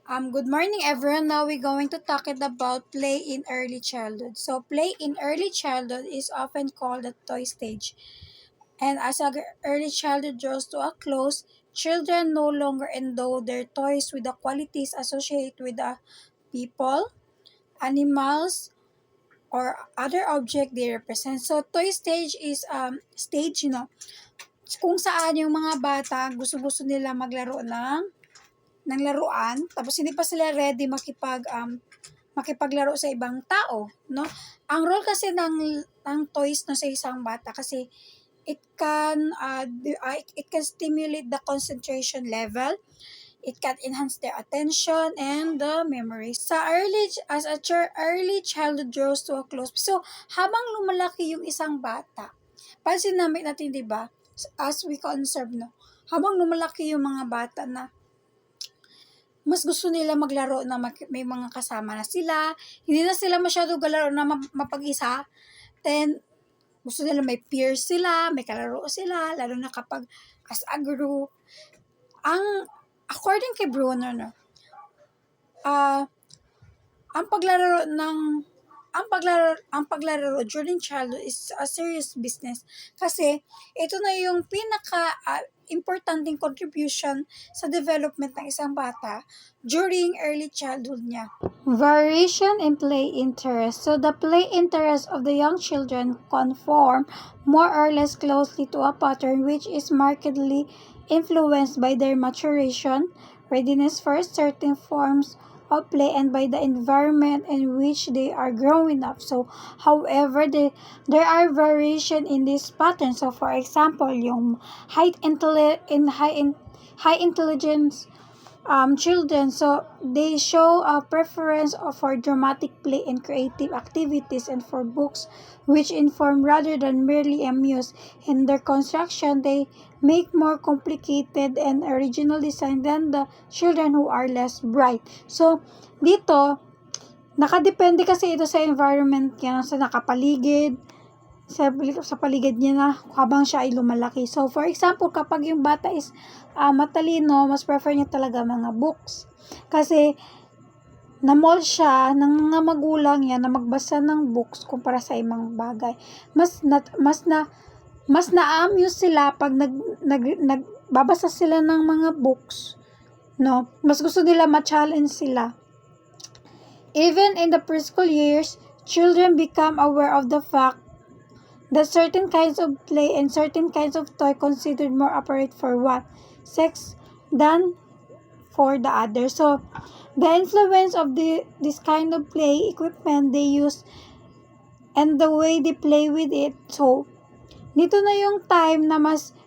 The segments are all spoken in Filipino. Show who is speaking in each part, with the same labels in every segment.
Speaker 1: Good morning everyone. Now we're going to talk it about play in early childhood. So play in early childhood is often called the toy stage. And as early childhood draws to a close, children no longer endow their toys with the qualities associated with the people, animals, or other object they represent. So toy stage is stage, kung saan yung mga bata gusto-gusto nila maglaro ng laruan, tapos hindi pa sila ready makipaglaro sa ibang tao, no? Ang role kasi ng toys no sa isang bata kasi it can stimulate the concentration level, it can enhance their attention and the memory. Early childhood draws to a close. So, habang lumalaki yung isang bata, pansin natin, 'di ba? As we can observe, no? Habang lumalaki yung mga bata na mas gusto nila maglaro na may mga kasama na sila. Hindi na sila masyado galaro na mapag-isa. Then, gusto nila may peers sila, may kalaro sila, lalo na kapag as a group. According kay Bruno, no, ah, ang paglaro ng ang paglalaro during childhood is a serious business kasi ito na yung importanteng contribution sa development ng isang bata during early childhood niya. Variation in play interest. So the play interest of the young children conform more or less closely to a pattern which is markedly influenced by their maturation, readiness for certain forms of play, and by the environment in which they are growing up. So, however, there are variation in this pattern. So, for example, yung high intelligence children, so they show a preference for dramatic play and creative activities and for books which inform rather than merely amuse. In their construction, they make more complicated and original design than the children who are less bright. So, dito, nakadepende kasi ito sa environment niya, sa nakapaligid, sa paligid niya na habang siya ay lumalaki. So, for example, kapag yung bata is matalino, mas prefer niya talaga mga books. Kasi, na-mold siya ng mga magulang niya na magbasa ng books kumpara sa ibang bagay. Mas na-amuse sila pag nagbabasa sila ng mga books. No? Mas gusto nila ma-challenge sila. Even in the preschool years, children become aware of the fact that certain kinds of play and certain kinds of toy considered more appropriate for one sex than for the other. So, the influence of this kind of play equipment they use and the way they play with it. So, dito na yung time na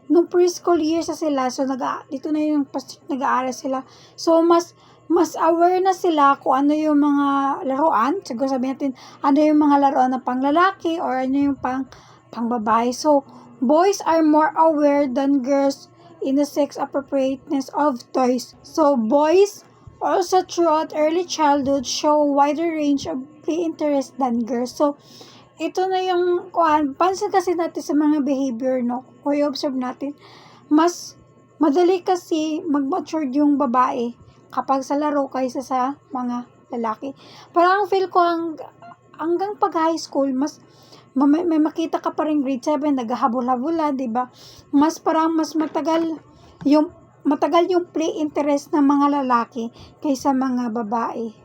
Speaker 1: nung preschool years na sila, so dito na yung nag-aaral sila. So, mas aware na sila kung ano yung mga laruan. Siguro sabihin natin, ano yung mga laruan na pang lalaki or ano yung pang babae. So, boys are more aware than girls in the sex appropriateness of toys. So, boys also throughout early childhood show wider range of play interest than girls. So, ito na yung pansin kasi natin sa mga behavior, no? Kung i-observe natin, mas madali kasi mag-mature yung babae kapag sa laro kaysa sa mga lalaki. Parang feel ko hanggang pag high school, may makita ka pa rin grade 7, naghahabol-habulan, di ba? Mas matagal yung play interest ng mga lalaki kaysa mga babae.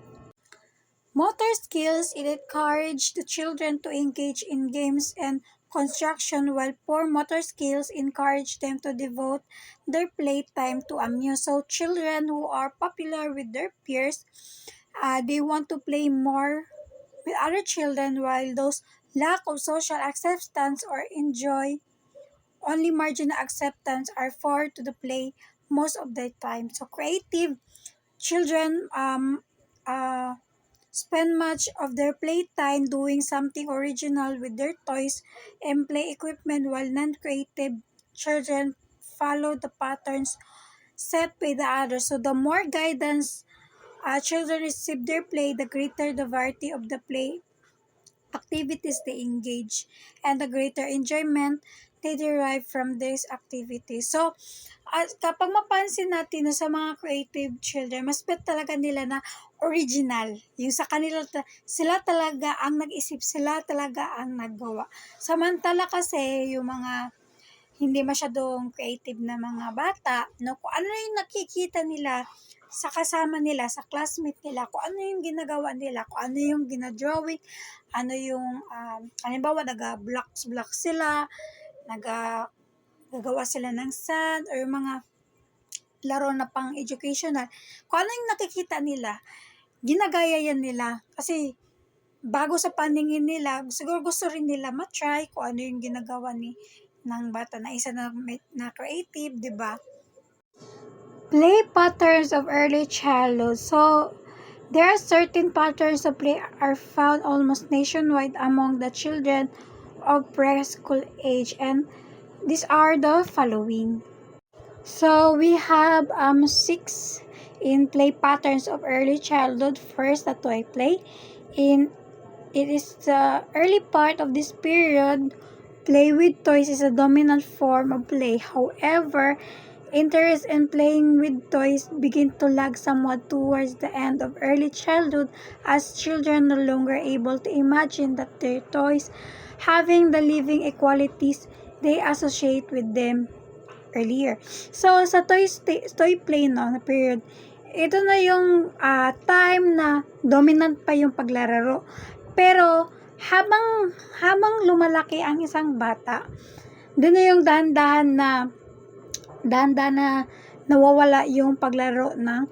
Speaker 1: Motor skills, it encourage the children to engage in games and construction, while poor motor skills encourage them to devote their playtime to amuse. So children who are popular with their peers, they want to play more with other children, while those lack of social acceptance or enjoy only marginal acceptance are forced to the play most of the time. So creative children spend much of their playtime doing something original with their toys and play equipment, while non-creative children follow the patterns set by the others. So the more guidance children receive their play, the greater the variety of the play activities they engage and the greater enjoyment they derive from these activities. So, At kapag mapansin natin na sa mga creative children, mas bet talaga nila na original. Yung sa kanila, sila talaga ang nag-isip, sila talaga ang naggawa. Samantala kasi, yung mga hindi masyadong creative na mga bata, no, kung ano yung nakikita nila sa kasama nila, sa classmate nila, kung ano yung ginagawa nila, kung ano yung ginadrawing, ano yung, halimbawa, blocks sila, gagawa sila ng sand, or mga laro na pang educational. Kung ano yung nakikita nila, ginagaya yan nila. Kasi, bago sa paningin nila, siguro gusto rin nila matry kung ano yung ginagawa ng bata na isa na creative, di ba? Play patterns of early childhood. So, there are certain patterns of play are found almost nationwide among the children of preschool age, and these are the following. So, we have 6 in play patterns of early childhood. First, the toy play. It is the early part of this period. Play with toys is a dominant form of play. However, interest in playing with toys begin to lag somewhat towards the end of early childhood, as children no longer able to imagine that their toys having the living equalities they associate with them earlier. So, sa toy play, no, na period, ito na yung time na dominant pa yung paglalaro. Pero, habang lumalaki ang isang bata, doon na yung dahan-dahan na nawawala yung paglaro ng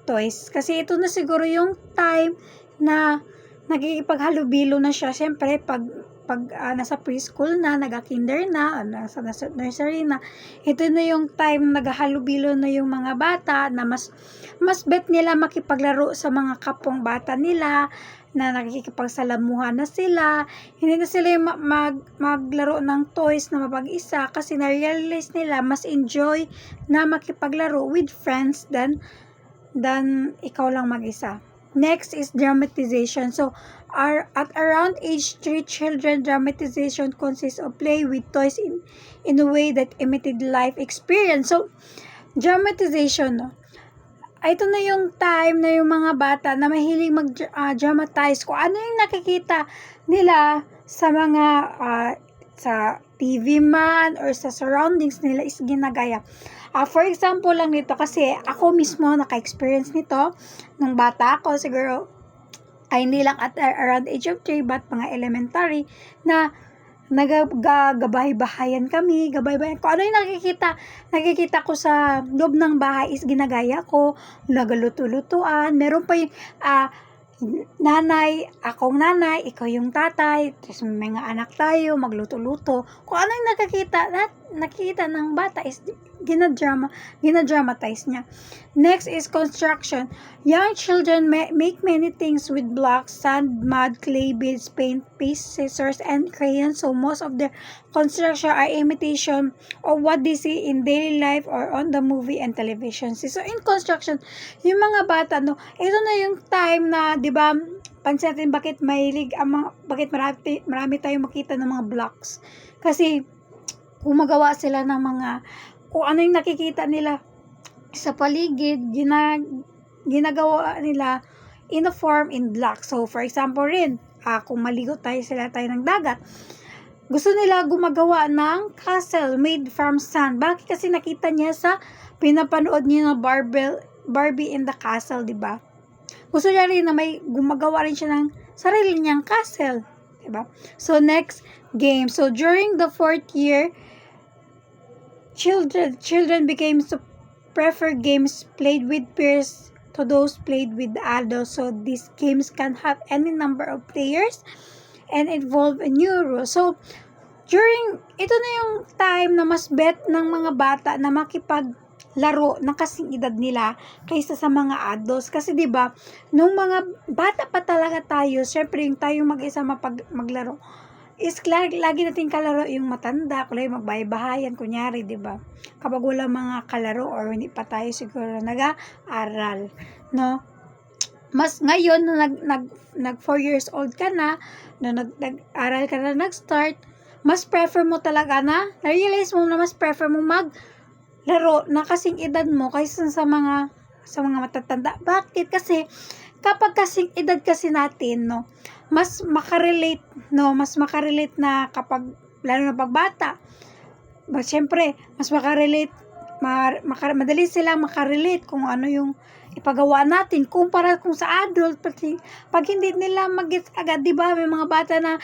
Speaker 1: toys. Kasi ito na siguro yung time na nagkikipaghalubilo na siya. Siyempre, pag nasa preschool na, naga-kinder na, nasa nursery na, ito na yung time naghahalubilo na yung mga bata na mas bet nila makipaglaro sa mga kapwang bata nila, na nakikipagsalamuhan na sila. Hindi na sila yung maglaro ng toys na mapag-isa, kasi na-realize nila mas enjoy na makipaglaro with friends than ikaw lang mag-isa. Next is dramatization. So, at around age 3 children, dramatization consists of play with toys in a way that imitate life experience. So, dramatization, no? Ito na yung time na yung mga bata na mahilig mag-dramatize kung ano yung nakikita nila sa mga sa TV man or sa surroundings nila is ginagaya. For example lang nito, kasi ako mismo naka-experience nito nung bata ako, siguro ay hindi lang at around age of 3 but mga elementary, na nagagabahay-bahayan kami, kung ano yung nakikita ko sa loob ng bahay is ginagaya ko, nagaluto-lutuan, meron pa yung akong nanay, ikaw yung tatay, tapos may mga anak tayo, magluto-luto. Kung ano yung nakikita ng bata is ginadramatize niya. Next is construction. Young children make many things with blocks, sand, mud, clay, beads, paint, paste, scissors, and crayons. So most of their construction are imitation of what they see in daily life or on the movie and television. So in construction, yung mga bata, no, ito na yung time na, di ba, pansin natin bakit marami tayong makita ng mga blocks. Kasi gumagawa sila ng mga, kung ano yung nakikita nila sa paligid, ginagawa nila in a form in block. So, for example rin, kung maligo tayo ng dagat, gusto nila gumagawa ng castle made from sand. Bakit? Kasi nakita niya sa pinapanood niya na Barbie in the Castle, di ba? Gusto niya rin na may gumagawa rin siya ng sarili niyang castle, di ba? So, next game. So, during the 4th year, children became to prefer games played with peers to those played with adults. So these games can have any number of players and involve a new rule. So ito na yung time na mas bet ng mga bata na makipaglaro ng kasing edad nila kaysa sa mga adults. Kasi 'di ba, nung mga bata pa talaga tayo, syempre yung tayo mag-isa maglaro is lagi natin kalaro yung matanda, kulay magbahay-bahayan, kunyari, di ba? Kapag wala mga kalaro or hindi pa tayo siguro nag-aaral, no? Mas ngayon, nag 4 years old ka na nag-aral ka na, nag-start, mas prefer mo talaga na realize mo na mas prefer mo laro na kasing edad mo kaysa sa mga matatanda. Bakit? Kasi kapag kasing edad kasi natin, no, mas makarelate, no, mas makarelate na kapag, lalo na pag bata, syempre, mas makarelate, madali silang makarelate kung ano yung ipagawa natin kumpara kung sa adult pag hindi nila mag-gets agad, 'di ba? May mga bata na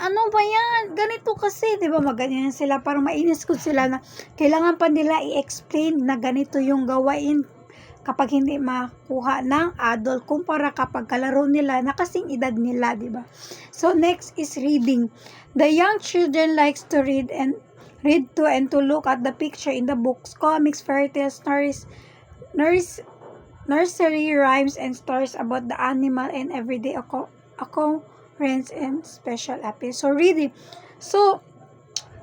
Speaker 1: ano ba yan, ganito kasi, 'di ba? Maganyan sila, parang mainis ko sila na kailangan pa nila i-explain na ganito yung gawain kapag hindi makuha ng adult kumpara kapag kalaro nila na kasing edad nila, 'di ba? So next is reading. The young children likes to read to and to look at the picture in the books, comics, fairy tales, stories, nursery rhymes, and stories about the animal and everyday occurrence and special episodes. So reading. So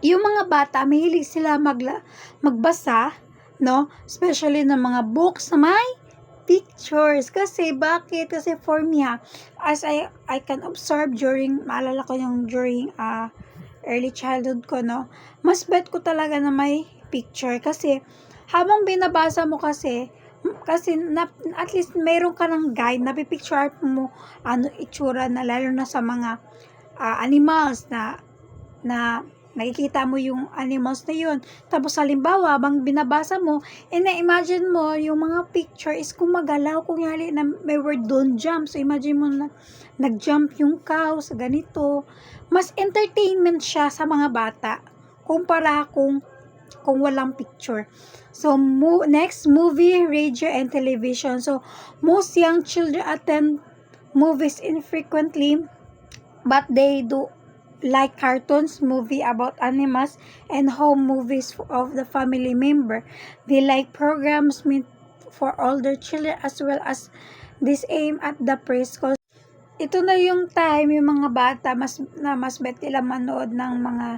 Speaker 1: yung mga bata, mahilig sila magbasa, no? Especially ng mga books na may pictures. Kasi, bakit? Kasi for me, as I can observe maalala ko yung during early childhood ko, no? Mas bet ko talaga na may picture. Kasi, habang binabasa mo kasi at least mayroon ka ng guide, napipicture mo ano itsura na, lalo na sa mga animals na nakikita mo yung animals na yun. Tapos halimbawa, habang binabasa mo, na-imagine mo yung mga picture is gumagalaw, kunyari na may word doon, jump. So imagine mo na nag-jump yung cow sa ganito. Mas entertainment siya sa mga bata kumpara kung walang picture. So next, movie, radio, and television. So most young children attend movies infrequently, but they do like cartoons, movie about animals, and home movies of the family member. They like programs meant for older children as well as this aim at the preschool. Ito na yung time yung mga bata mas bet nila manood ng mga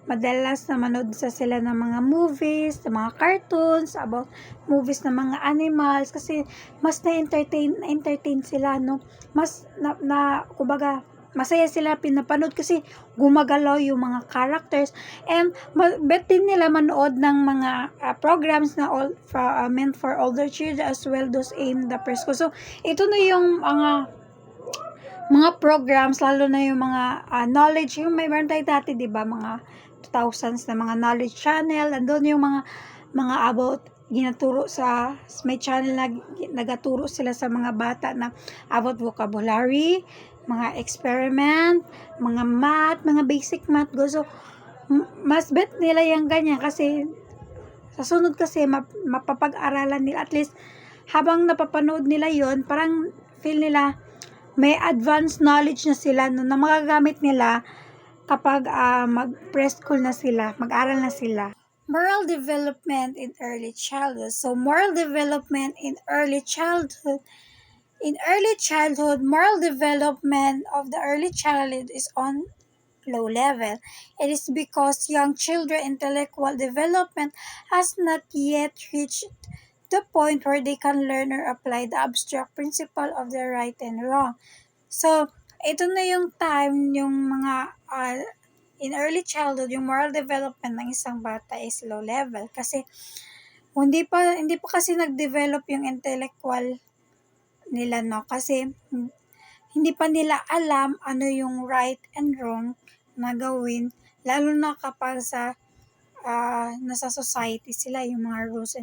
Speaker 1: madalas na manood sila ng mga movies, ng mga cartoons about movies ng mga animals kasi mas na-entertain sila, no? Mas kumbaga masaya sila pinapanood kasi gumagalaw yung mga characters, and bet din nila manood ng mga programs na meant for older children as well those aimed the preschool. So ito na yung mga programs, lalo na yung mga knowledge, yung may meron tayo dati, di ba, mga 2000s na mga knowledge channel, andun yung mga about ginaturo may channel na nagaturo sila sa mga bata na about vocabulary, mga experiment, mga math, mga basic math. So, mas bet nila yung ganyan kasi sa sunod kasi mapapag-aralan nila, at least habang napapanood nila yon, parang feel nila may advanced knowledge na sila na magagamit nila kapag mag-preschool na sila, mag-aral na sila. Moral development in early childhood. So, moral development in early childhood. In early childhood, moral development of the early childhood is on low level. It is because young children's intellectual development has not yet reached the point where they can learn or apply the abstract principle of the right and wrong. So, ito na yung time yung mga in early childhood, yung moral development ng isang bata is low level kasi hindi pa kasi nag-develop yung intellectual nila, no? Kasi hindi pa nila alam ano yung right and wrong na gawin, lalo na kapag nasa society sila, yung mga rules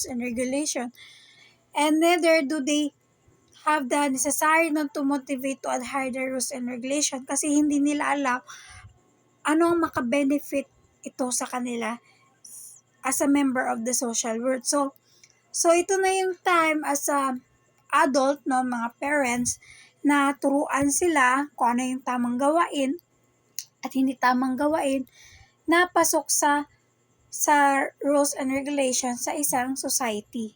Speaker 1: and regulation. And neither do they have the necessary to motivate to adhere the rules and regulation kasi hindi nila alam ano ang makabenefit ito sa kanila as a member of the social world. So ito na yung time as a adult, no, mga parents, na turuan sila kung ano yung tamang gawain at hindi tamang gawain na pasok sa rules and regulations sa isang society.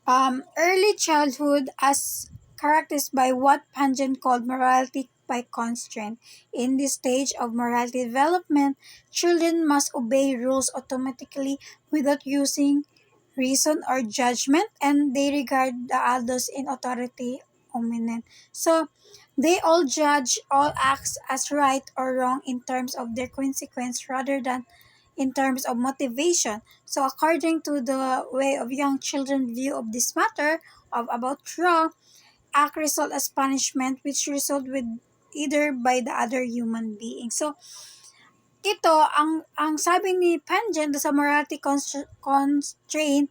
Speaker 1: Early childhood as characterized by what Panjan called morality by constraint. In this stage of morality development, children must obey rules automatically without using reason or judgment, and they regard the adults in authority dominant. So, they all judge all acts as right or wrong in terms of their consequence rather than in terms of motivation. So according to the way of young children view of this matter of about wrong, act result as punishment which result with either by the other human being. So ito ang sabi ni Panjan sa morality constraint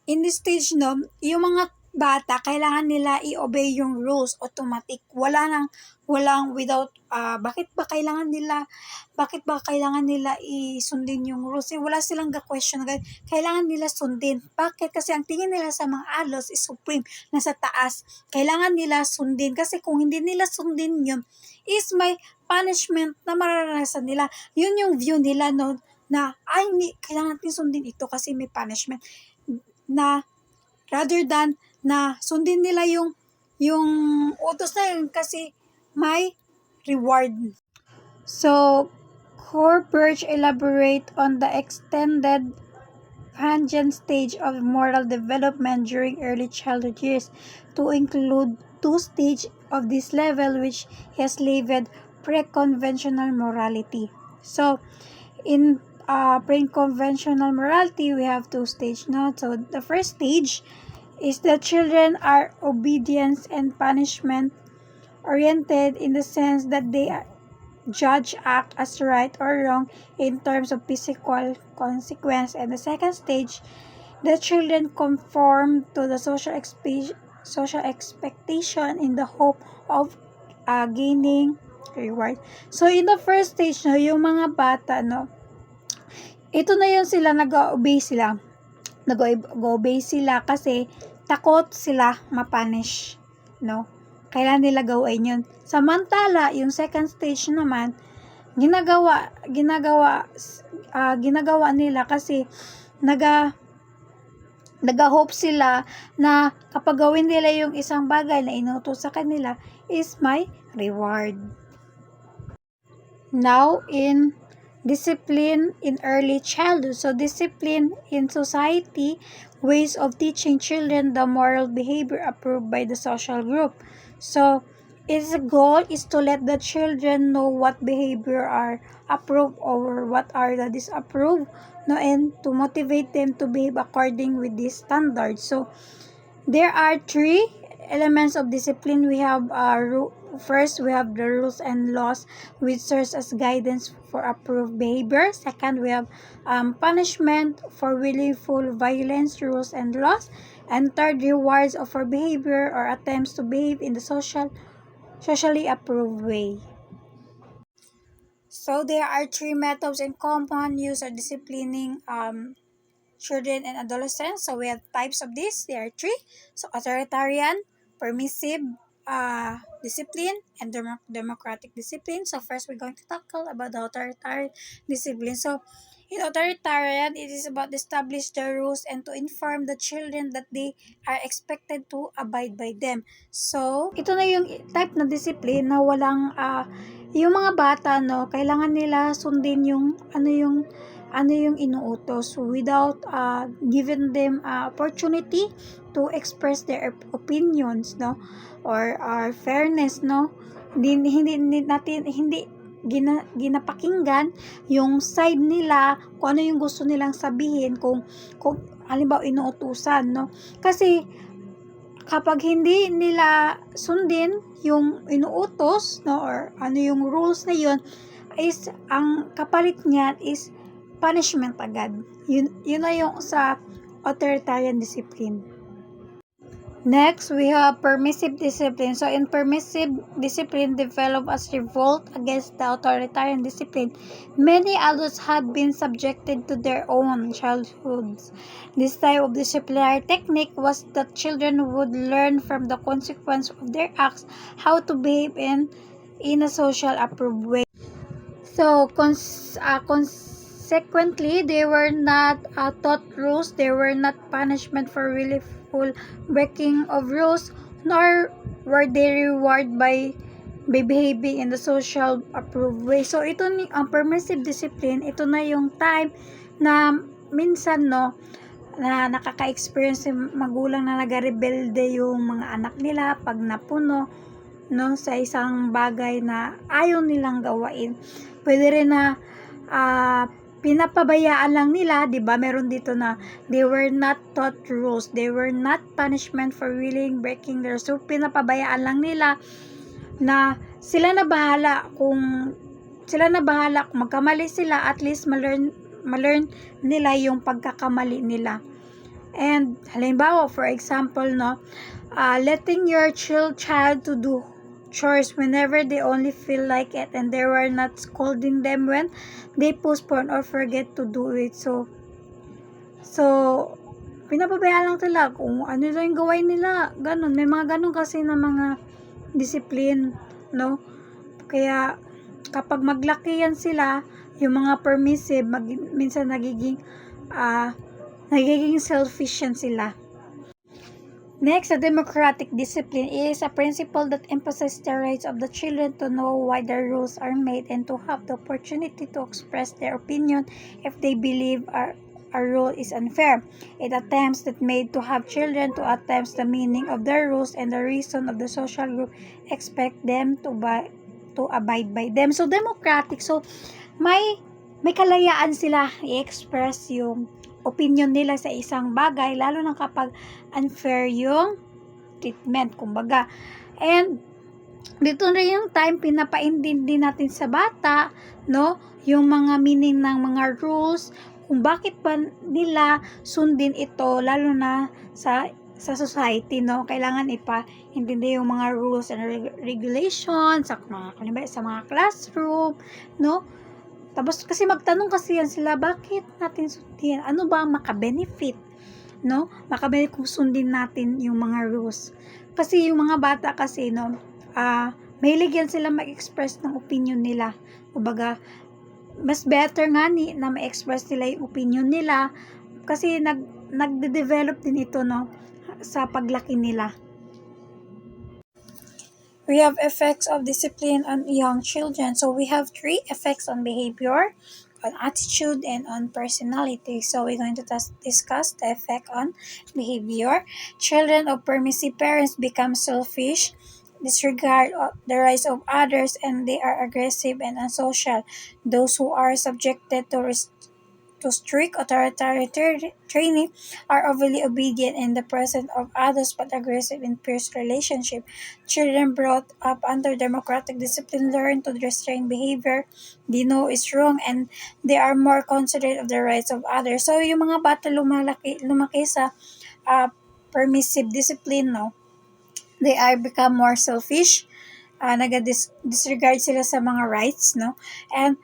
Speaker 1: in this stage, no, yung mga bata, kailangan nila i-obey yung rules automatic. Walang without, bakit ba kailangan nila isundin yung rules? Wala silang question agad. Kailangan nila sundin. Bakit? Kasi ang tingin nila sa mga adults is supreme, nasa taas. Kailangan nila sundin. Kasi kung hindi nila sundin yun, is may punishment na mararanasan nila. Yun yung view nila, no, na, kailangan natin sundin ito kasi may punishment. Na rather than na sundin nila yung utos na yun kasi may reward. So, Corbett elaborate on the extended Panjan stage of moral development during early childhood years to include 2 stages of this level which has labeled pre-conventional morality. So, in pre-conventional morality, we have 2 stages now. So the first stage is that children are obedience and punishment oriented in the sense that they judge act as right or wrong in terms of physical consequence. And the second stage, the children conform to the social expectation in the hope of gaining reward. So in the first stage, no, yung mga bata, no, ito na yun sila, nag-obey sila kasi takot sila mapunish, no? Kailan nila gawin yun. Samantala, yung second stage naman, ginagawa nila kasi nag-hope sila na kapag gawin nila yung isang bagay na inutos sa kanila is may reward. Now, in discipline in early childhood. So, discipline in society, ways of teaching children the moral behavior approved by the social group. So, its goal is to let the children know what behavior are approved or what are the disapproved, no, and to motivate them to behave according with these standards. So, there are 3 elements of discipline. We have first, we have the rules and laws which serves as guidance for approved behavior. Second, we have punishment for willful violence, rules and laws. And third, rewards for behavior or attempts to behave in the socially approved way. So there are 3 methods in common use of disciplining children and adolescents. So we have types of this. There are 3. So authoritarian, permissive discipline, and democratic discipline. So first, we're going to tackle about the authoritarian discipline. So in authoritarian, it is about establish the rules and to inform the children that they are expected to abide by them. So ito na yung type na discipline na walang yung mga bata, no, kailangan nila sundin yung ano yung inuutos without giving them opportunity to express their opinions, no, or fairness, no. Hindi ginapakinggan yung side nila, kung ano yung gusto nilang sabihin, kung halimbawa inuutusan, no. Kasi kapag hindi nila sundin yung inuutos, no, or ano yung rules na yun, is ang kapalit niyan is punishment agad. Yun na yung sa authoritarian discipline. Next, we have permissive discipline. So, in permissive discipline developed as revolt against the authoritarian discipline, many adults had been subjected to their own childhoods. This type of disciplinary technique was that children would learn from the consequence of their acts how to behave in a social approved way. So, consequently, they were not taught rules. They were not punishment for willful breaking of rules, nor were they rewarded by behaving in the social approved way. So, ito ang permissive discipline, ito na yung time na minsan, no, na nakaka-experience yung magulang na nag-rebelde yung mga anak nila pag napuno, no, sa isang bagay na ayaw nilang gawain. Pwede rin na pinapabayaan lang nila, 'di ba? Meron dito na they were not taught rules, they were not punishment for willing breaking their rules. So pinapabayaan lang nila na sila na bahala kung magkamali sila, at least ma-learn nila yung pagkakamali nila. And halimbawa, for example, no, letting your child to do chores whenever they only feel like it, and they were not scolding them when they postpone or forget to do it. So pinapabayaan lang sila kung ano lang yung gawain nila, ganun. May mga ganun kasi na mga discipline, no? Kaya kapag maglaki yan sila, yung mga permissive, minsan nagiging selfish yan sila. Next, a democratic discipline is a principle that emphasizes the rights of the children to know why the rules are made and to have the opportunity to express their opinion if they believe a rule is unfair. It attempts that made to have children to attempt the meaning of the rules and the reason of the social group expect them to abide by them. So, democratic. So, may kalayaan sila i-express yung opinion nila sa isang bagay, lalo na kapag unfair yung treatment, kumbaga. And dito rin yung time pinapaintindi natin sa bata, no, yung mga meaning ng mga rules, kung bakit pa nila sundin ito, lalo na sa society, no. Kailangan ipaintindi yung mga rules and regulations sa mga classroom, no. Tapos kasi magtanong kasi yan sila, bakit natin sundin? Ano ba ang maka-benefit? No? Maka-benefit kung sundin natin yung mga rules. Kasi yung mga bata kasi, no, mahilig yan sila mag-express ng opinion nila. Kumbaga, mas better nga na ma-express nila yung opinion nila kasi nagde-develop din ito, no, sa paglaki nila. We have effects of discipline on young children. So we have 3 effects on behavior, on attitude, and on personality. So we're going to discuss the effect on behavior. Children of permissive parents become selfish, disregard the rights of others, and they are aggressive and unsocial. Those who are subjected to strict authoritarian training are overly obedient in the presence of others but aggressive in peers relationship. Children brought up under democratic discipline learn to restrain behavior they know is wrong, and they are more considerate of the rights of others. So yung mga bata lumaki sa permissive discipline, no, they are become more selfish, nag-disregard sila sa mga rights, no, and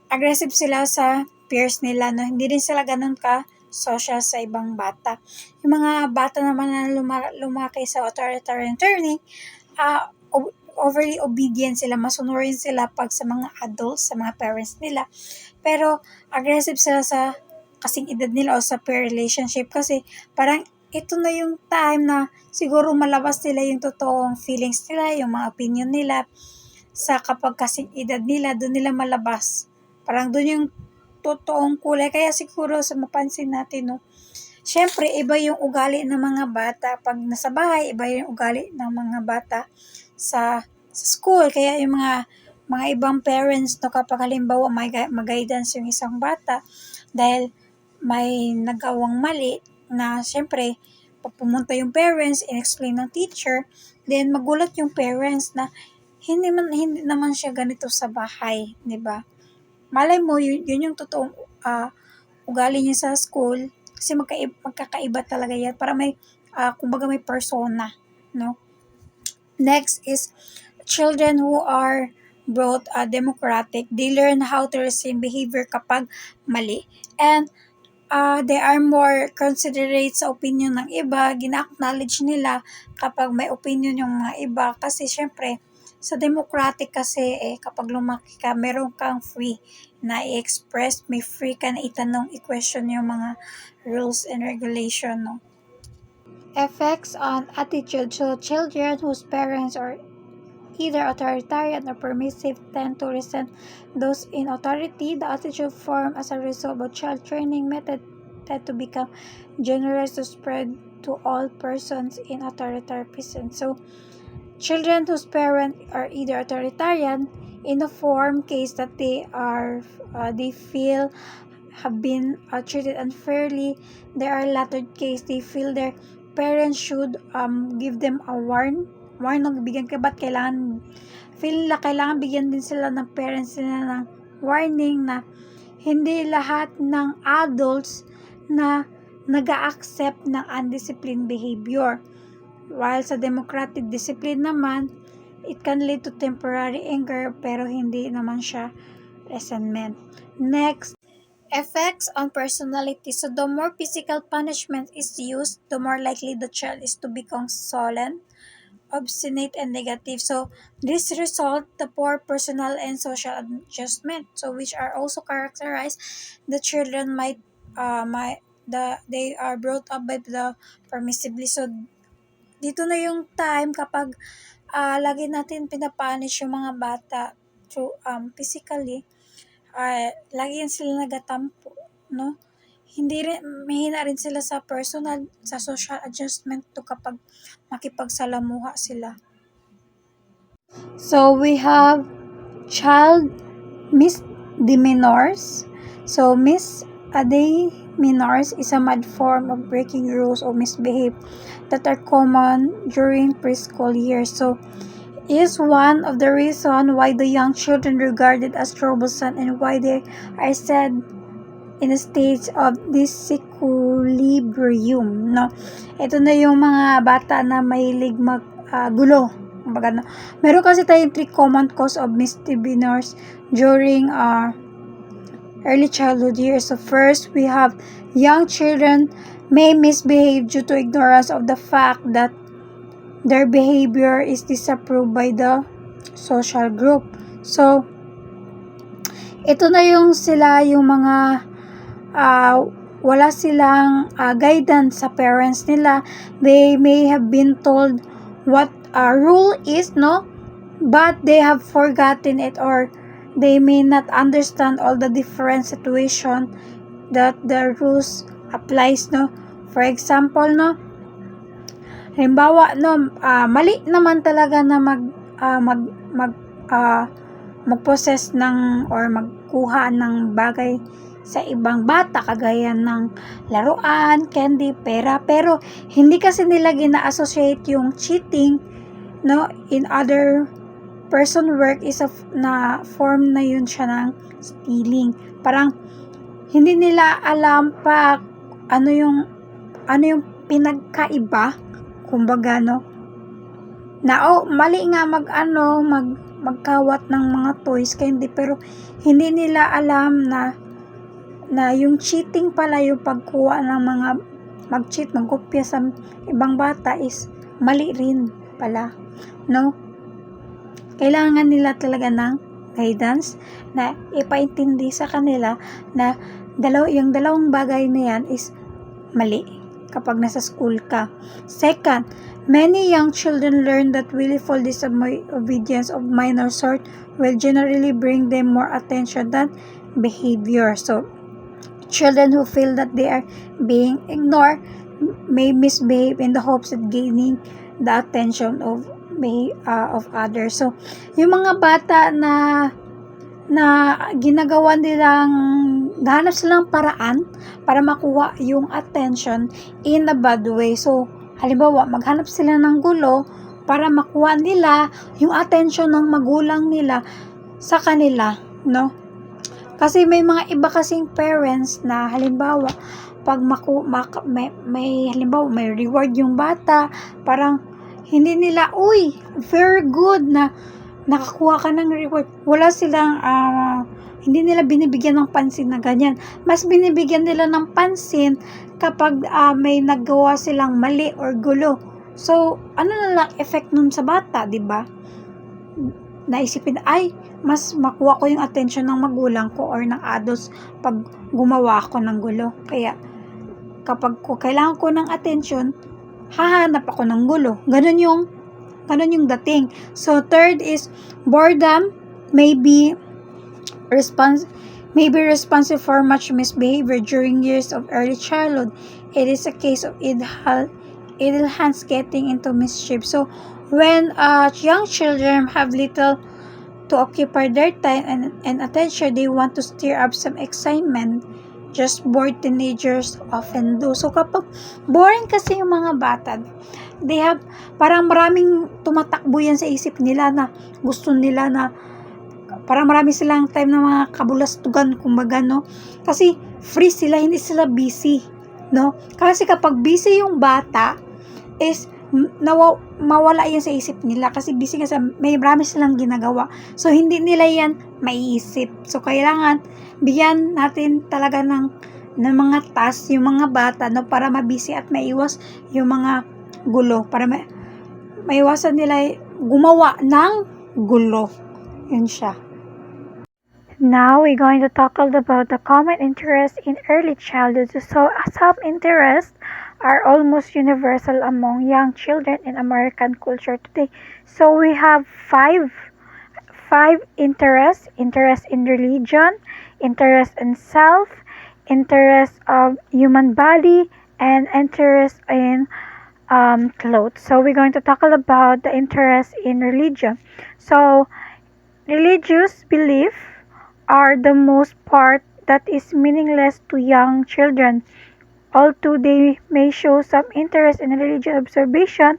Speaker 1: aggressive sila sa peers nila, no? Hindi din sila ganun ka-social sa ibang bata. Yung mga bata naman na lumaki sa authoritarian training, overly obedient sila, masunurin sila pag sa mga adults, sa mga parents nila. Pero aggressive sila sa kasing edad nila o sa peer relationship kasi parang ito na yung time na siguro malabas nila yung totoong feelings nila, yung mga opinion nila sa kapag kasing edad nila, doon nila malabas. Parang doon yung totoong kulay. Kaya siguro sa mapansin natin, no, syempre, iba yung ugali ng mga bata pag nasa bahay, iba yung ugali ng mga bata sa school. Kaya yung mga ibang parents, no, kapag halimbawa mag-guidance yung isang bata dahil may nagawang mali na syempre, pag pumunta yung parents, in-explain ng teacher, then magulat yung parents na hindi naman siya ganito sa bahay, di ba? Malay mo, yun yung totoong ugali niya sa school kasi magkakaiba talaga yan para may, kumbaga may persona, no? Next is children who are brought democratic, they learn how to restrain behavior kapag mali. And they are more considerate sa opinion ng iba, gina-acknowledge nila kapag may opinion yung mga iba kasi syempre, sa democratic kasi kapag lumaki ka, meron kang free na i-express, may free ka na itanong, i-question yung mga rules and regulation, no? Effects on attitude. So children whose parents are either authoritarian or permissive tend to resent those in authority. The attitude formed as a result of child training method tend to become generous to spread to all persons in authoritarian positions. So children whose parents are either authoritarian in the form case that they feel have been treated unfairly. There are latter case they feel their parents should give them a warning, bigyan ka ba't kailangan feel nila kailangan bigyan din sila ng parents nila ng warning na hindi lahat ng adults na nag-a-accept ng undisciplined behavior. While sa democratic discipline naman, it can lead to temporary anger pero hindi naman siya resentment. Next, effects on personality. So the more physical punishment is used, the more likely the child is to become sullen, obstinate, and negative. So this result the poor personal and social adjustment. So which are also characterized the children they are brought up by the permissibly. So dito na yung time kapag lagi natin pinapunish yung mga bata through physically, lagi yan sila nagatampo, no? Hindi rin, mahina rin sila sa personal, sa social adjustment to kapag makipagsalamuha sila. So, we have child misdemeanors. So, misdemeanors is a mild form of breaking rules or misbehave that are common during preschool years. So, is one of the reasons why the young children regarded as troublesome and why they are said in a state of disequilibrium, no? Ito na yung mga bata na mahilig gulo. No? Meron kasi tayong 3 common cause of misdemeanors during early childhood years. So first, we have young children may misbehave due to ignorance of the fact that their behavior is disapproved by the social group. So, ito na yung sila yung mga wala silang guidance sa parents nila. They may have been told what a rule is, no? But they have forgotten it, or they may not understand all the different situation that the rules applies, no? For example, no? Halimbawa, no, mali naman talaga na mag-possess ng or magkuha ng bagay sa ibang bata kagaya ng laruan, candy, pera, pero hindi kasi nila gina-associate yung cheating, no, in other person work is na form na yun siya ng stealing. Parang hindi nila alam pa ano yung pinagkaiba, kumbaga, no, na mali nga magkawat ng mga toys candy, pero hindi nila alam na yung cheating pala, yung pagkuha ng mga mag-cheat, magkopya sa ibang bata is mali rin pala, no? Kailangan nila talaga ng guidance na ipaintindi sa kanila na yung dalawang bagay na yan is mali kapag nasa school ka. Second, many young children learn that willful disobedience of minor sort will generally bring them more attention than behavior. So, children who feel that they are being ignored may misbehave in the hopes of gaining the attention of others. So, yung mga bata na ginagawa nilang gahanap silang paraan para makuha yung attention in a bad way. So, halimbawa, maghanap sila ng gulo para makuha nila yung attention ng magulang nila sa kanila, no? Kasi may mga iba kasing parents na halimbawa, pag halimbawa may reward yung bata, parang hindi nila, very good na nakakuha ka ng reward. Wala silang, hindi nila binibigyan ng pansin na ganyan. Mas binibigyan nila ng pansin kapag may nagawa silang mali or gulo. So, ano na lang effect nun sa bata, di ba? Naisipin, mas makuha ko yung attention ng magulang ko or ng adults pag gumawa ako ng gulo. Kaya, kapag kailangan ko ng attention, hahanap ako ng gulo. Ganun yung dating. So, third is, boredom may be responsible for much misbehavior during years of early childhood. It is a case of idle hands getting into mischief. So, when young children have little to occupy their time and attention, they want to stir up some excitement just bored teenagers often do. So kapag boring kasi yung mga bata, they have, parang maraming tumatakbo yan sa isip nila na gusto nila na, parang marami silang time na mga kabulastugan, kumbaga, no? Kasi free sila, hindi sila busy, no? Kasi kapag busy yung bata, is mawala yan sa isip nila kasi busy kasi may marami silang ginagawa. So, hindi nila yan maiisip. So, kailangan bigyan natin talaga ng mga task yung mga bata, no, para mabisi at maiwas yung mga gulo. Para maiwasan nila gumawa ng gulo. Yun siya. Now, we're going to talk about the common interest in early childhood. So, some interests are almost universal among young children in American culture today. So, we have five interests: interest in religion, interest in self, interest of human body, and interest in clothes. So, we're going to talk about the interest in religion. So, religious belief are the most part that is meaningless to young children. Although they may show some interest in religious observation,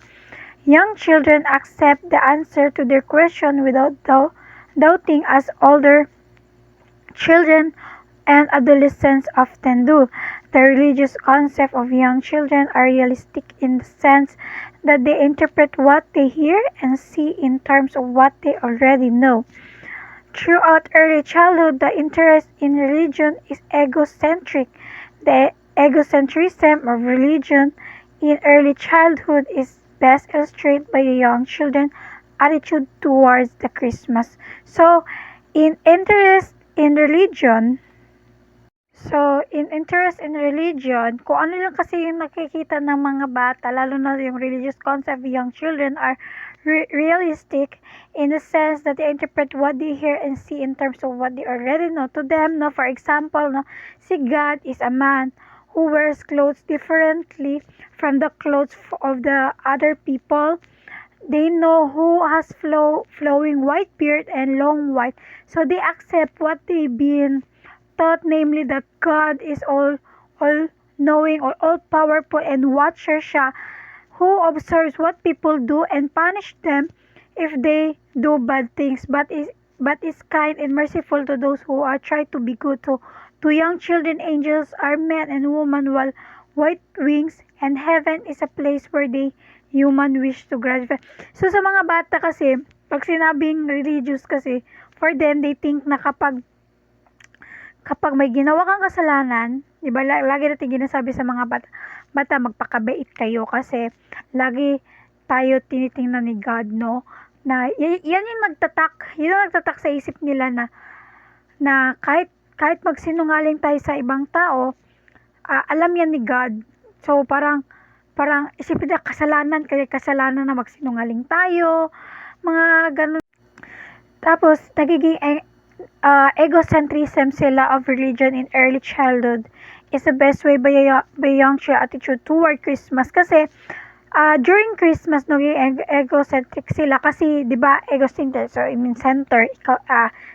Speaker 1: young children accept the answer to their question without doubting, as older children and adolescents often do. The religious concepts of young children are realistic in the sense that they interpret what they hear and see in terms of what they already know. Throughout early childhood, the interest in religion is egocentric. The egocentrism of religion in early childhood is best illustrated by the young children's attitude towards the Christmas. So, in interest in religion, kung ano lang kasi yung nakikita ng mga bata, lalo na yung religious concept of young children, are realistic in the sense that they interpret what they hear and see in terms of what they already know. To them, no, for example, no, see God is a man who wears clothes differently from the clothes of the other people. They know who has flowing white beard and long white. So they accept what they've been taught, namely that God is all knowing or all powerful and watcher siya, who observes what people do and punish them if they do bad things, but is kind and merciful to those who are try to be good. To young children, angels are men and women while white wings, and heaven is a place where they human wish to gratify. So sa mga bata kasi, pag sinabing religious kasi, for them, they think na kapag may ginawa kang kasalanan, di ba, lagi natin ginasabi sa mga bata, magpakabait kayo kasi lagi tayo tinitingnan ni God, no? Na yan yung nagtatak sa isip nila na kahit magsinungaling tayo sa ibang tao, alam yan ni God. So parang isipin na kasalanan na magsinungaling tayo, mga ganun. Tapos nagiging egocentrism sila of religion in early childhood is the best way by young child attitude toward Christmas. Kasi during Christmas, naging egocentric sila kasi, di ba, egocentric, so I mean center,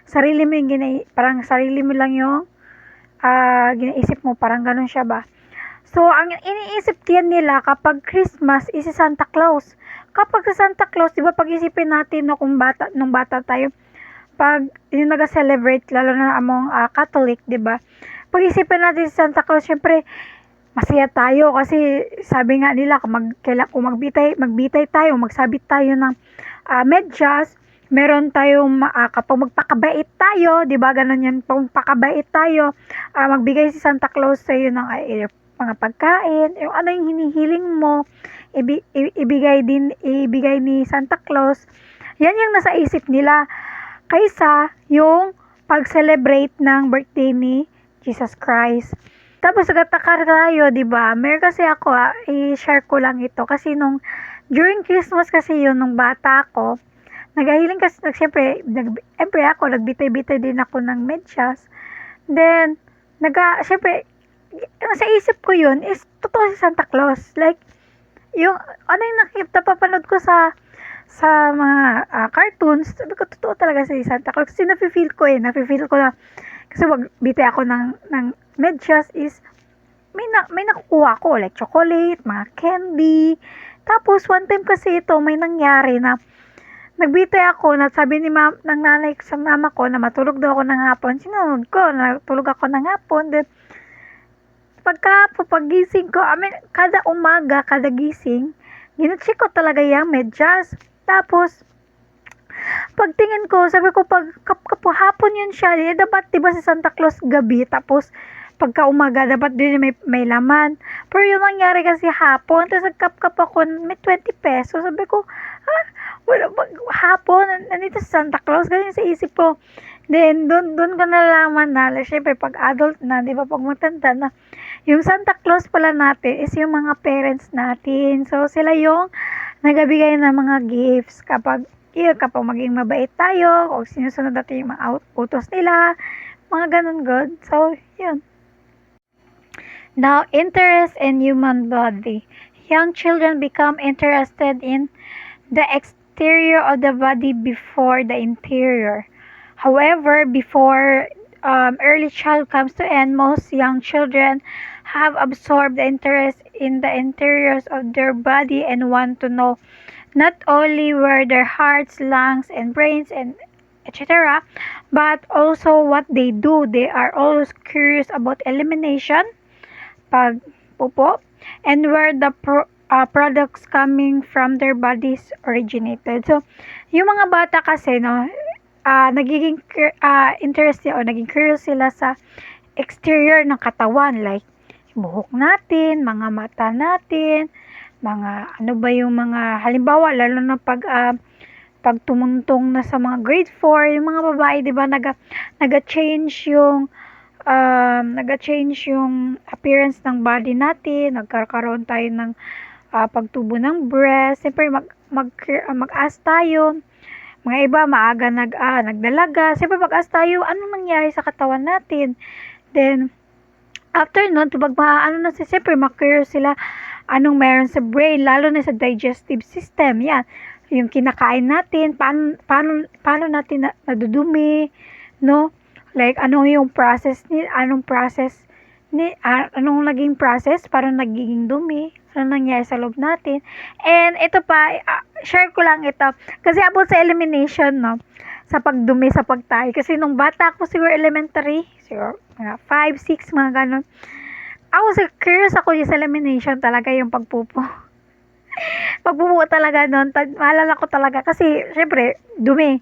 Speaker 1: sarili mo yung parang sarili mo lang yung ginaisip mo, parang ganun siya ba. So, ang iniisip din nila kapag Christmas is si Santa Claus. Kapag si Santa Claus, di ba, pag-isipin natin, no, nung bata tayo, pag yung nag-celebrate, lalo na among Catholic, di ba? Pag-isipin natin si Santa Claus, syempre, masaya tayo kasi sabi nga nila kung magbitay tayo, magsabit tayo ng medyas, meron tayong kapag magpakabait tayo, 'di ba? Ganun 'yan, pag magpakabait tayo, magbigay si Santa Claus sa iyo ng mga pagkain, yung ano yung hinihiling mo, ibigay ni Santa Claus. Yan yung nasa isip nila kaysa yung pag-celebrate ng birthday ni Jesus Christ. Tapos nagtataka tayo, 'di ba? Meron kasi ako, i-share ko lang ito kasi during Christmas kasi yun nung bata ako, naghahiling kasi siyempre ako nagbitay-bitay din ako ng medyas. Then siyempre nasa isip ko yun is totoo si Santa Claus. Like yung ano yung napapanood ko sa mga cartoons, sabi ko totoo talaga si Santa Claus kasi nafe-feel ko na kasi magbitay ako ng medyas is may nakukuha ko like chocolate, mga candy. Tapos one time kasi ito may nangyari na nagbitay ako na sabi ni ng nanay sa mama ko na matulog daw ako ng hapon. Sinunod ko, natulog ako ng hapon. Then pagising ko, kada umaga, kada gising, ginacheck ko talaga yung medyas. Tapos pagtingin ko, sabi ko hapon yun siya. Dapat diba si Santa Claus gabi, tapos pagka umaga, dapat din may laman. Pero yung nangyari kasi hapon, tapos nagkap ako, may 20 pesos. Sabi ko, wala hapon, nandito si Santa Claus, ganyan sa isip ko. Then, doon ko nalaman na, syempre, pag adult na, di ba, pag matanda na, yung Santa Claus pala natin is yung mga parents natin. So, sila yung nagabigay ng mga gifts kapag maging mabait tayo, o sinusunod natin yung mga utos nila, mga ganun good. So, yun. Now, interest in human body. Young children become interested in the exterior of the body before the interior. However, before early child comes to end, most young children have absorbed the interest in the interiors of their body and want to know not only where their hearts, lungs, and brains, and etc., but also what they do. They are always curious about elimination, pagpupo, and where the products coming from their bodies originated. So, yung mga bata kasi, no, nagiging interested o naging curious sila sa exterior ng katawan, like buhok natin, mga mata natin, mga ano ba yung mga halimbawa lalo na pag tumuntong na sa mga grade 4, yung mga babae, 'di ba, naga-change yung appearance ng body natin, nagkakaroon tayo ng pagtubo ng breast. Siyempre mag-ask tayo. Mga iba maaga nagdalaga. Siyempre mag-ask tayo, anong nangyari sa katawan natin? Then after nun, siyempre ma-curious sila anong meron sa brain, lalo na sa digestive system. Yan, yung kinakain natin, paano natin nadudumi, no? Like, anong naging process para nagiging dumi, ano nangyari sa loob natin. And ito pa, share ko lang ito, kasi about sa elimination, no? Sa pagdumi, sa pagtahi. Kasi nung bata ako, siguro elementary, siguro mga 5, 6, mga ganun. Curious ako sa elimination talaga, yung pagpupo. Pagpupo talaga nun, maalala ko talaga, kasi syempre, dumi.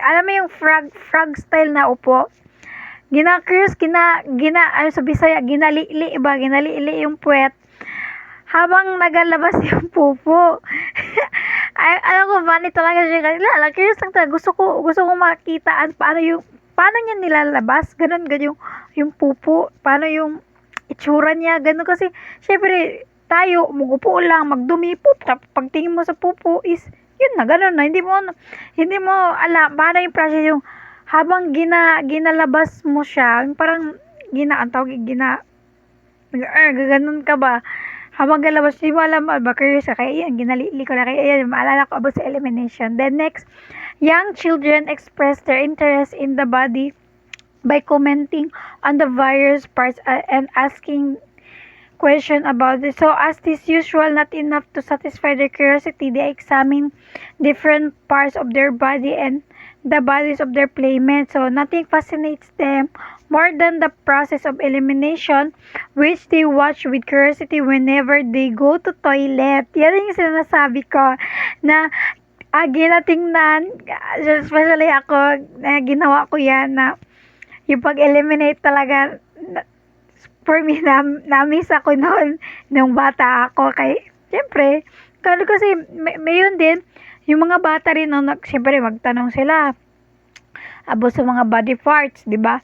Speaker 1: Alam mo yung frog style na upo, gina-curious, sa Bisaya, ginalili yung puwet, habang nagalabas yung pupo. Alam ko, funny talaga siya, curious lang talaga, gusto ko makita, paano niya nilalabas, ganun yung pupo, paano yung itsura niya, ganun, kasi, syempre, tayo, mugupo lang, magdumi, pagtingin mo sa pupo is, yun na, ganun na, hindi mo alam, paano yung process yung, habang ginalabas mo siya, parang, ganun ka ba, habang galabas, di mo alam, curious ka, kaya yan, ginalili ko na, kaya yan, maalala ko about sa elimination. Then next, young children express their interest in the body by commenting on the various parts and asking question about it. So, as is usual, not enough to satisfy their curiosity, they examine different parts of their body and the bodies of their playmates. So, nothing fascinates them more than the process of elimination, which they watch with curiosity whenever they go to toilet. Yan yung sinasabi ko, na ginatingnan, especially ako, ginawa ko yan, na yung pag-eliminate talaga, for me, na-miss ako noon, nung bata ako. Siyempre, kasi may yun din, yung mga bata rin, siyempre, magtanong sila about sa mga body parts, di ba?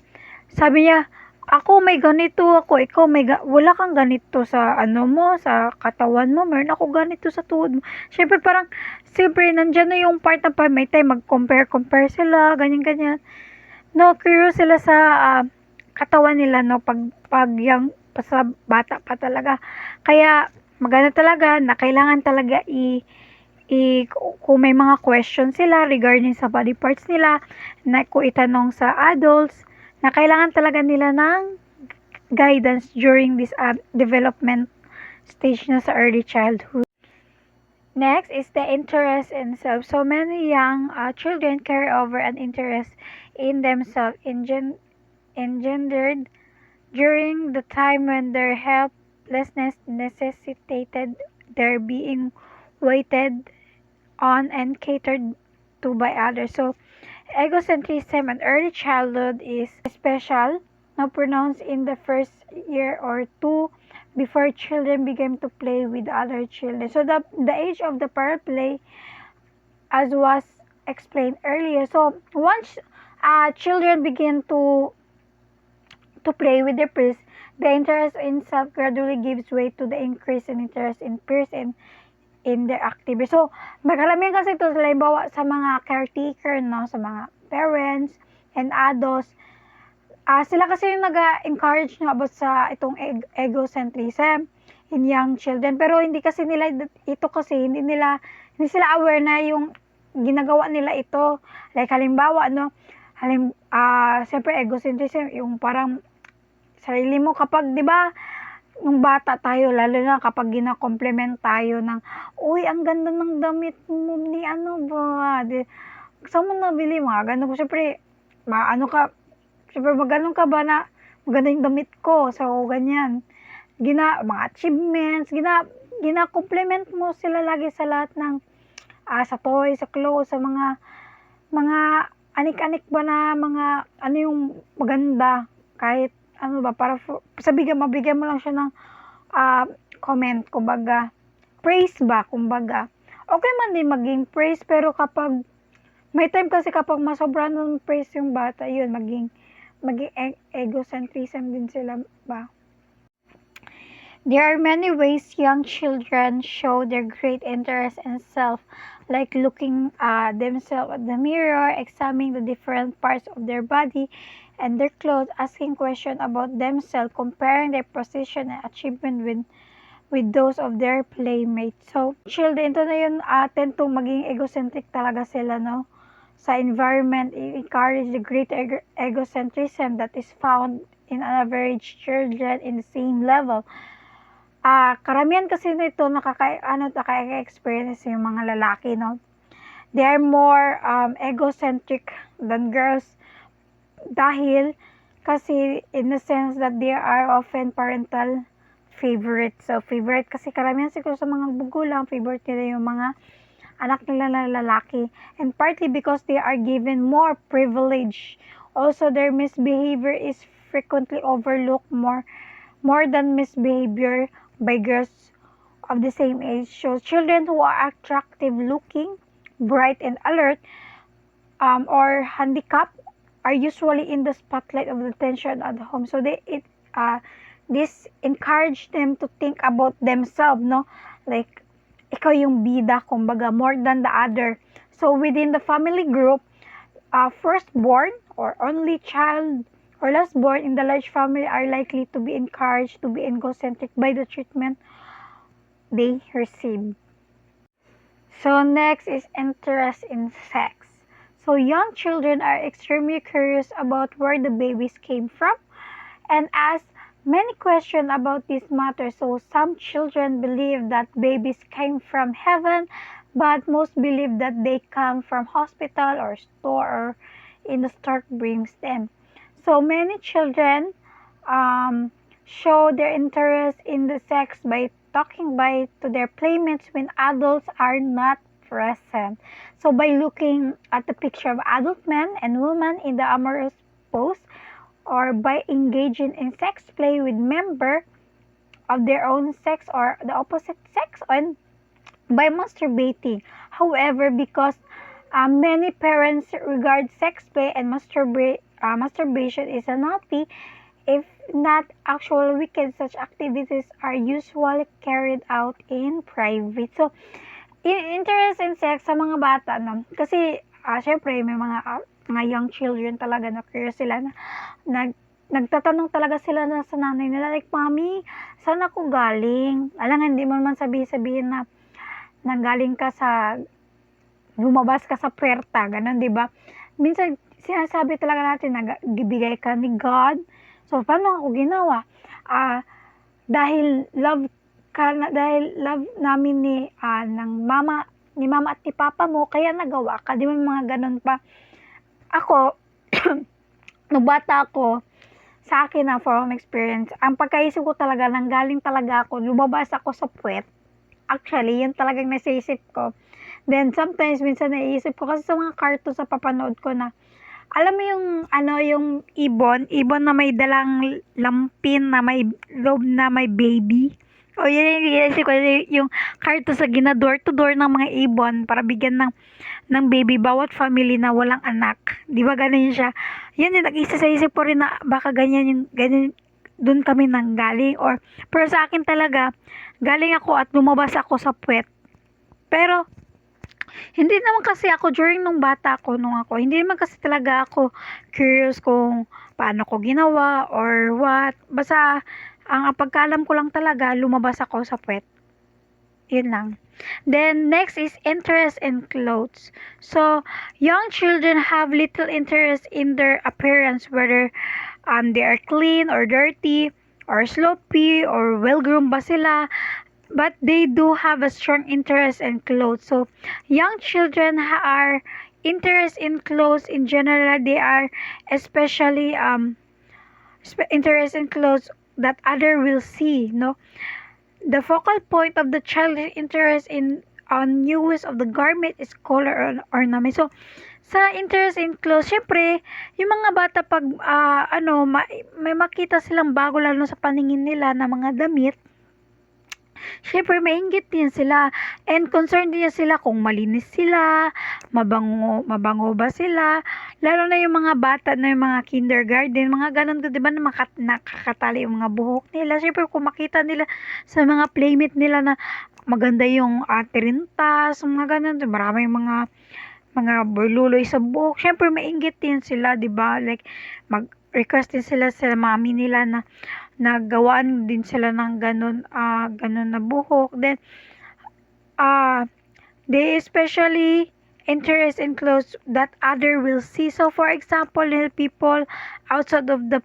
Speaker 1: Sabi niya, ako may ganito ako, ikaw wala kang ganito sa sa katawan mo, meron ako ganito sa tuhod mo. Siyempre, nandyan na yung part na may time, mag-compare sila, ganyan. No, curious sila sa katawan nila, no, pag yung sa bata pa talaga. Kaya maganda talaga na kailangan talaga kung may mga questions sila regarding sa body parts nila, na kung itanong sa adults, na kailangan talaga nila ng guidance during this development stage na sa early childhood. Next is the interest in self. So many young children carry over an interest in themselves engendered during the time when their helplessness necessitated their being waited on and catered to by others. So egocentrism in early childhood is special, now pronounced in the first year or two before children begin to play with other children. So the age of the pair play, as was explained earlier. So once children begin to play with their peers, the interest in self gradually gives way to the increase in interest in peers and in their activity. So, magkaramihan kasi ito, halimbawa sa mga caretaker, no, sa mga parents and adults, sila kasi yung nag-encourage no, about sa itong egocentrism in young children. Pero hindi kasi nila, ito kasi, hindi sila aware na yung ginagawa nila ito. Like, halimbawa, no, siyempre egocentrism, yung parang sarili mo kapag, di ba, nung bata tayo, lalo na kapag gina-compliment tayo ng, uy, ang ganda ng damit mo ni ano ba, saan mo nabili, mga ganun ko, syempre, syempre, maganon ka ba na, maganda yung damit ko, so, ganyan, mga achievements, gina-compliment mo sila lagi sa lahat ng, sa toys, sa clothes, sa mga anik-anik ba na, mga, ano yung maganda, kahit, ano ba, para mabigyan mo lang siya ng comment, kumbaga, praise ba, kumbaga. Okay man din maging praise, pero kapag, may time kasi kapag masobra ng praise yung bata, yun, maging egocentrism din sila ba. There are many ways young children show their great interest in self, like looking themselves at the mirror, examining the different parts of their body and their clothes, asking questions about themselves, comparing their position and achievement with those of their playmates. So, children, ito na yun, tend to maging egocentric talaga sila, no? Sa environment, encourage the great egocentrism that is found in average children in the same level. Karamihan kasi nito nakaka-experience yung mga lalaki, no? They are more egocentric than girls dahil kasi in the sense that they are often parental favorite. So, favorite kasi karamihan siguro sa mga magulang, favorite nila yung mga anak nila na lalaki. And partly because they are given more privilege. Also, their misbehavior is frequently overlooked more than misbehavior by girls of the same age. So, children who are attractive looking, bright and alert, or handicapped are usually in the spotlight of the attention at home. So this encourage them to think about themselves, no? Like, ikaw yung bida, kumbaga, more than the other. So within the family group, firstborn or only child or lastborn in the large family are likely to be encouraged to be egocentric by the treatment they receive. So next is interest in sex. So young children are extremely curious about where the babies came from and ask many questions about this matter. So some children believe that babies came from heaven, but most believe that they come from hospital or store or in the store brings them. So many children show their interest in the sex by talking to their playmates when adults are not present. So by looking at the picture of adult men and women in the amorous pose, or by engaging in sex play with member of their own sex or the opposite sex, and by masturbating. However, because many parents regard sex play and masturbation is unhealthy, if not actual wicked, such activities are usually carried out in private. So, interest in sex sa mga bata, no? Kasi, syempre, may mga young children talaga na curious sila na nagtatanong talaga sila na sa nanay nila, like, Mami, saan ako galing? Alam, hindi mo naman sabihin na nanggaling ka lumabas ka sa puwerta, ganun, di ba? Minsan, sinasabi talaga natin na gibigay ka ni God So, paano ako ginawa? Dahil dahil love namin ni mama at ni papa mo, kaya nagawa ka. Di ba mga ganun pa. Ako, nung bata ako, sa akin na from experience, ang pagkaisip ko talaga, nanggaling talaga ako, lumabas ako sa puwet. Actually, yun talagang nasa isip ko. Then, sometimes, minsan naiisip ko, kasi sa mga cartoons sa papanood ko na, alam mo yung, yung ibon na may dalang lampin na may loob na may baby. O yun yung iisip ko, yung cartoon sa door to door ng mga ibon para bigyan ng baby bawat family na walang anak. Di ba ganun siya? Yan yung nag-isa sa isip ko rin na baka ganyan dun kami nanggaling. Pero sa akin talaga, galing ako at lumabas ako sa puwet. Pero, hindi naman kasi ako during nung bata ko, hindi naman kasi talaga ako curious kung paano ko ginawa or what. Basta, ang pagkaalam ko lang talaga, lumabas ako sa puwet. Yun lang. Then, next is interest in clothes. So, young children have little interest in their appearance, whether they are clean or dirty, or sloppy, or well-groomed ba sila. But they do have a strong interest in clothes. So, young children are interested in clothes in general. They are especially interested in clothes that other will see, no? The focal point of the child's interest on use of the garment is color or ornament. So, sa interest in clothes, syempre, yung mga bata pag may makita silang bago lalo sa paningin nila na mga damit, syempre mainggit din sila and concerned din sila kung malinis sila, mabango ba sila, lalo na yung mga bata na yung mga kindergarten, mga ganun, di ba, na nakakatali yung mga buhok nila. Syempre kung makita nila sa mga playmate nila na maganda yung tirintas, mga ganun, maraming mga luloy sa buhok, syempre mainggit din sila, di ba? Like mag-request din sila sa mami nila na nagawaan din sila ng ganun na buhok. Then they especially interest in clothes that other will see. So for example, people outside of the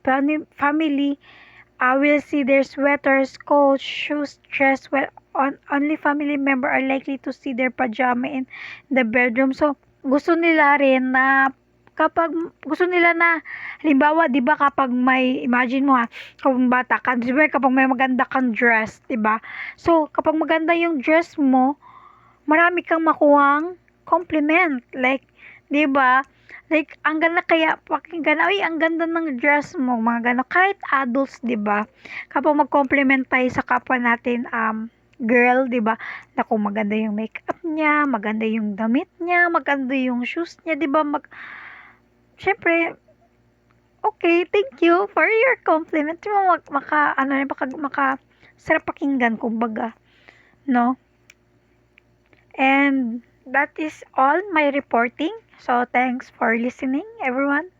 Speaker 1: family will see their sweaters, coats, shoes, dress, well, only family member are likely to see their pajama in the bedroom. So gusto nila rin na kapag gusto nila na, halimbawa, 'di ba, kapag may, imagine mo kapag bata ka, 'di ba, kapag may maganda kang dress, 'di ba? So, kapag maganda yung dress mo, marami kang makuhang compliment. Like, 'di ba? Like, ang ganda, kaya pakinggan, ay, ang ganda ng dress mo, mga gano'n. Kahit adults, 'di ba? Kapag mag-compliment tayo sa kapwa natin, girl, 'di ba? Na kung maganda yung makeup niya, maganda yung damit niya, maganda yung shoes niya, 'di ba? Syempre, okay, thank you for your compliment. Di ba, sarap pakinggan, kumbaga, no? And that is all my reporting. So, thanks for listening, everyone.